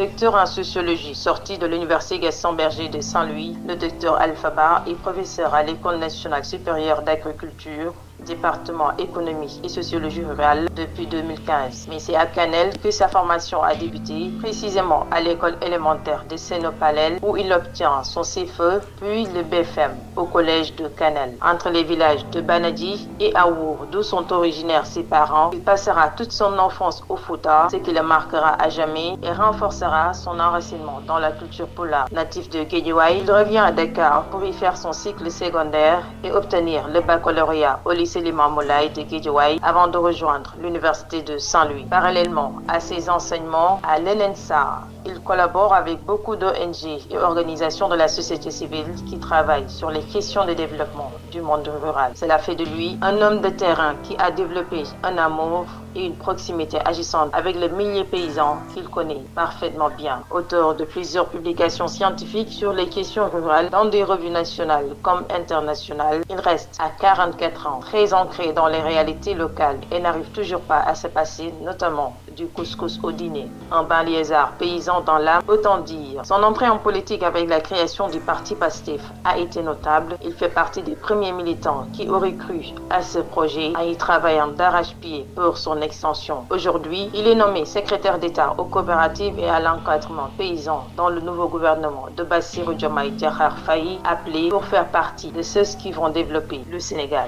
Docteur en sociologie, sorti de l'Université Gaston Berger de Saint-Louis, le docteur Alpha Ba est professeur à l'École nationale supérieure d'agriculture, département économie et sociologie rurale depuis 2015. Mais c'est à Canel que sa formation a débuté, précisément à l'école élémentaire de Sénopalel où il obtient son CFE puis le BFM au collège de Canel. Entre les villages de Banadi et Aour, d'où sont originaires ses parents, il passera toute son enfance au Fouta, ce qui le marquera à jamais et renforcera son enracinement dans la culture pulaar. Natif de Guédiawaye, il revient à Dakar pour y faire son cycle secondaire et obtenir le baccalauréat au lycée Limamou Laye de Guédiawaye avant de rejoindre l'université de Saint-Louis. Parallèlement à ses enseignements à l'ENSA, il collabore avec beaucoup d'ONG et organisations de la société civile qui travaillent sur les questions de développement du monde rural. Cela fait de lui un homme de terrain qui a développé un amour et une proximité agissante avec les milliers de paysans qu'il connaît parfaitement bien. Auteur de plusieurs publications scientifiques sur les questions rurales dans des revues nationales comme internationales, il reste à 44 ans très ancré dans les réalités locales et n'arrive toujours pas à se passer notamment du couscous au dîner. Un banlieusard paysan dans l'âme, autant dire. Son entrée en politique avec la création du parti PASTEF a été notable. Il fait partie des premiers militants qui auraient cru à ce projet en y travaillant d'arrache-pied pour son extension. Aujourd'hui, il est nommé secrétaire d'État aux coopératives et à l'encadrement paysan dans le nouveau gouvernement de Bassirou Diomaye Diakhar Faye, appelé pour faire partie de ceux qui vont développer le Sénégal.